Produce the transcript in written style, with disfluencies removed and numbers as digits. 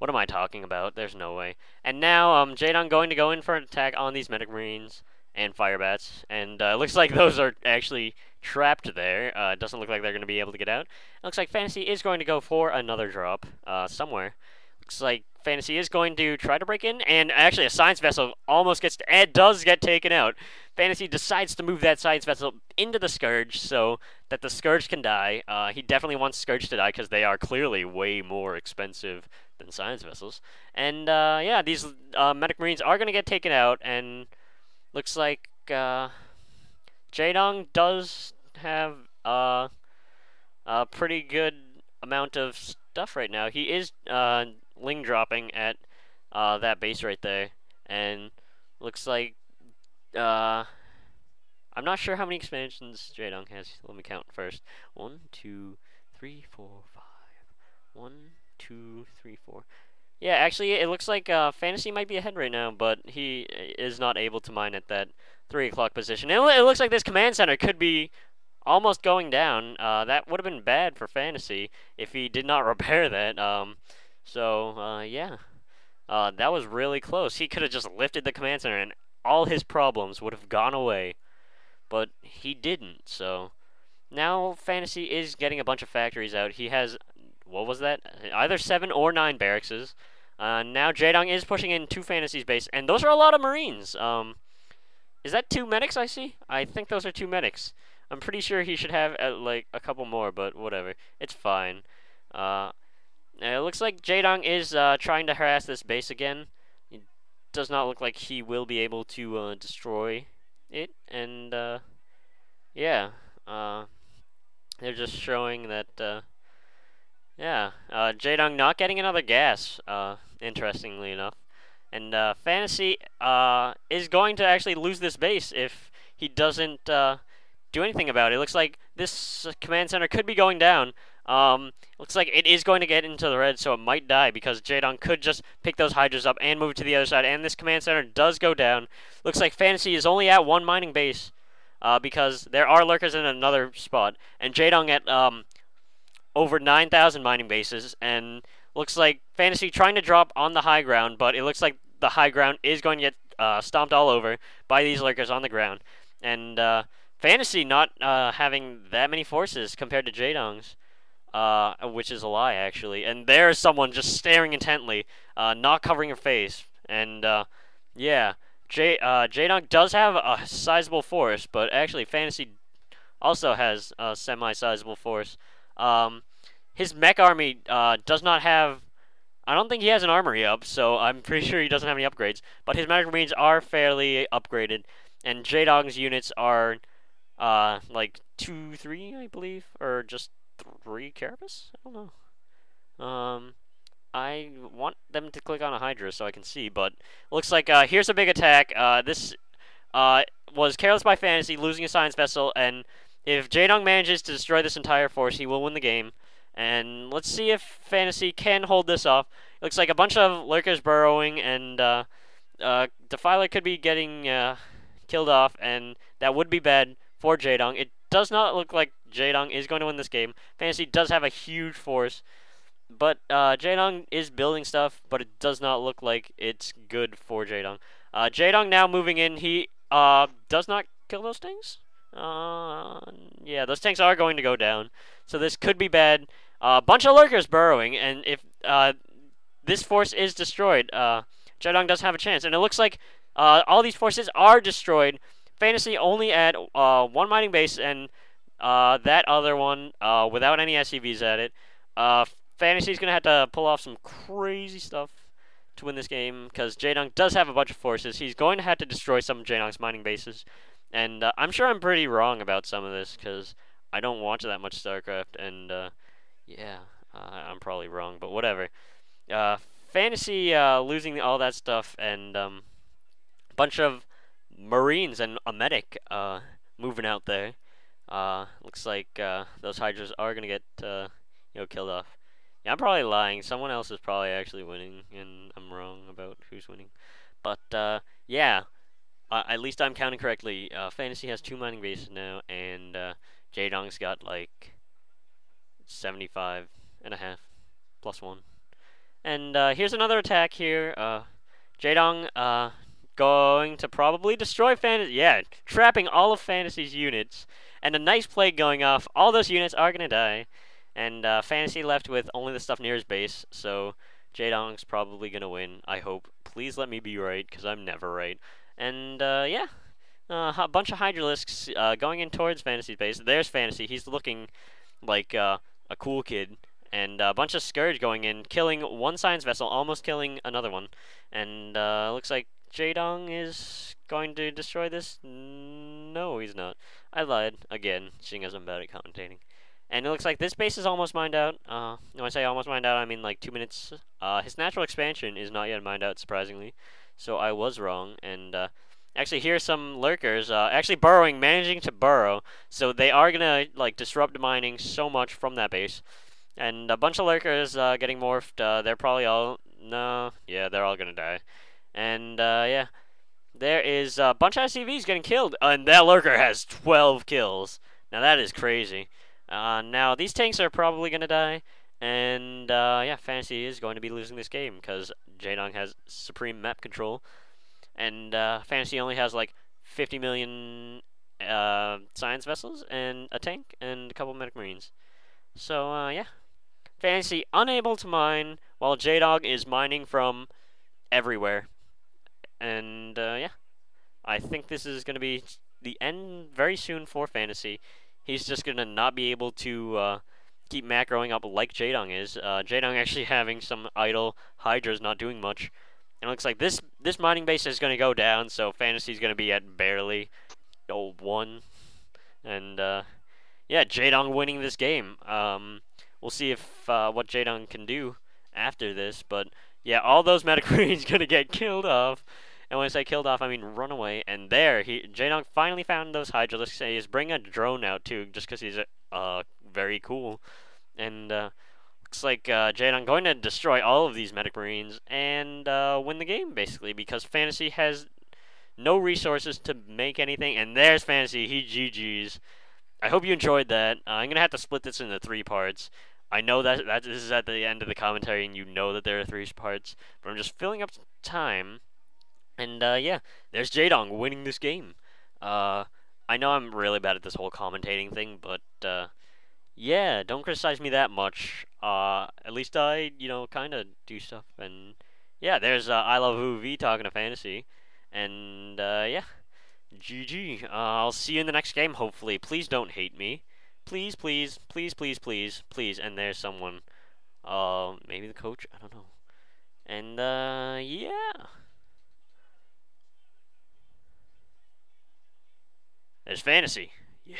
What am I talking about? There's no way. And now, Jaedong going to go in for an attack on these Medic Marines and Fire Bats. And it looks like those are actually trapped there. It doesn't look like they're going to be able to get out. It looks like Fantasy is going to go for another drop somewhere. Looks like Fantasy is going to try to break in, and actually a Science Vessel almost gets, and does get taken out. Fantasy decides to move that Science Vessel into the Scourge so that the Scourge can die. He definitely wants Scourge to die because they are clearly way more expensive than Science Vessels. And yeah, these Medic Marines are going to get taken out, and looks like Jaedong does have a pretty good amount of stuff right now. He is Ling dropping at that base right there, and looks like I'm not sure how many expansions Jaedong has. Let me count first. 1, 2, 3, 4, 5. 1, 2, 3, 4. Yeah, actually, it looks like Fantasy might be ahead right now, but he is not able to mine at that 3 o'clock position. It looks like this command center could be almost going down. That would have been bad for Fantasy if he did not repair that. Yeah. That was really close. He could have just lifted the command center and all his problems would have gone away. But he didn't, so now Fantasy is getting a bunch of factories out. He has, what was that? Either 7 or 9 barracks. Now Jaedong is pushing in 2 Fantasies base, and those are a lot of Marines. Is that 2 medics I see? I think those are 2 medics. I'm pretty sure he should have like a couple more, but whatever. It's fine. It looks like Jaedong is trying to harass this base again. It does not look like he will be able to destroy it, and yeah, they're just showing that yeah, Jaedong not getting another gas, interestingly enough, and Fantasy is going to actually lose this base if he doesn't do anything about it. It looks like this command center could be going down. Looks like it is going to get into the red, so it might die because Jaedong could just pick those Hydras up and move to the other side, and this command center does go down. Looks like Fantasy is only at 1 mining base because there are lurkers in another spot, and Jaedong at over 9,000 mining bases, and looks like Fantasy trying to drop on the high ground, but it looks like the high ground is going to get stomped all over by these lurkers on the ground, and Fantasy not having that many forces compared to Jaedong's. Which is a lie, actually. And there's someone just staring intently, not covering her face. And, yeah. Jaedong does have a sizable force, but actually Fantasy also has a semi-sizable force. His mech army does not have... I don't think he has an armory up, so I'm pretty sure he doesn't have any upgrades. But his medic marines are fairly upgraded, and Jaedong's units are, like, 2, 3, I believe, or just 3 Carapace? I don't know. I want them to click on a Hydra so I can see, but looks like here's a big attack. This was careless by Fantasy, losing a Science Vessel, and if Jaedong manages to destroy this entire force, he will win the game. And let's see if Fantasy can hold this off. It looks like a bunch of lurkers burrowing, and Defiler could be getting killed off, and that would be bad for Jaedong. It does not look like Jaedong is going to win this game. Fantasy does have a huge force, but Jaedong is building stuff, but it does not look like it's good for Jaedong. Jaedong now moving in. He does not kill those tanks. Yeah, those tanks are going to go down, so this could be bad. A bunch of lurkers burrowing, and if this force is destroyed, Jaedong does have a chance. And it looks like all these forces are destroyed. Fantasy only at 1 mining base, and that other one without any SCVs at it. Fantasy's going to have to pull off some crazy stuff to win this game, because Jaedong does have a bunch of forces. He's going to have to destroy some of Jaedong's mining bases. And I'm sure I'm pretty wrong about some of this, because I don't watch that much StarCraft, and yeah, I'm probably wrong, but whatever. Fantasy losing all that stuff, and a bunch of Marines and a medic moving out there. Looks like those Hydras are going to get killed off. Yeah, I'm probably lying. Someone else is probably actually winning, and I'm wrong about who's winning. But yeah, at least I'm counting correctly. Fantasy has 2 mining bases now, and Jaedong's got like 75 and a half plus 1. And here's another attack here. Jaedong going to probably destroy Fantasy. Yeah, trapping all of Fantasy's units. And a nice play going off. All those units are going to die. And Fantasy left with only the stuff near his base. So Jaedong's probably going to win, I hope. Please let me be right, because I'm never right. And yeah, a bunch of Hydralisks going in towards Fantasy's base. There's Fantasy. He's looking like a cool kid. And a bunch of Scourge going in, killing one Science Vessel, almost killing another one. And looks like Jaedong is going to destroy this. No, he's not. I lied again, seeing as I'm bad at commentating. And it looks like this base is almost mined out. When I say almost mined out, I mean like 2 minutes. His natural expansion is not yet mined out, surprisingly. So I was wrong. And actually, here's some lurkers. Actually burrowing, managing to burrow. So they are gonna like disrupt mining so much from that base. And a bunch of lurkers getting morphed. They're probably all no, yeah, they're all gonna die. And yeah, there is a bunch of SCVs getting killed, and that lurker has 12 kills. Now that is crazy. Now these tanks are probably gonna die, and yeah, Fantasy is going to be losing this game because Jaedong has supreme map control, and Fantasy only has like 50 million science vessels and a tank and a couple medic marines. So yeah, Fantasy unable to mine while Jaedong is mining from everywhere. And yeah, I think this is going to be the end very soon for Fantasy. He's just going to not be able to keep macroing up like Jaedong is. Jaedong actually having some idle Hydras not doing much. And it looks like this mining base is going to go down, so Fantasy's going to be at barely 1. And yeah, Jaedong winning this game. We'll see if what Jaedong can do after this, but yeah, all those medic marines gonna get killed off. And when I say killed off, I mean run away. And there, Jaedong finally found those Hydralisks. He's bringing a drone out too, just because he's very cool. And looks like Jaedong going to destroy all of these medic marines and win the game basically, because Fantasy has no resources to make anything. And there's Fantasy. He GG's. I hope you enjoyed that. I'm gonna have to split this into 3 parts. I know that this is at the end of the commentary, and you know that there are 3 parts, but I'm just filling up time. And yeah, there's Jaedong winning this game. I know I'm really bad at this whole commentating thing, but yeah, don't criticize me that much. At least I, kind of do stuff. And yeah, there's I Love UV talking to Fantasy, and yeah. GG. I'll see you in the next game, hopefully. Please don't hate me. Please, please, please, please, please, please. And there's someone. Maybe the coach? I don't know. And, yeah. There's Fantasy. Yeah.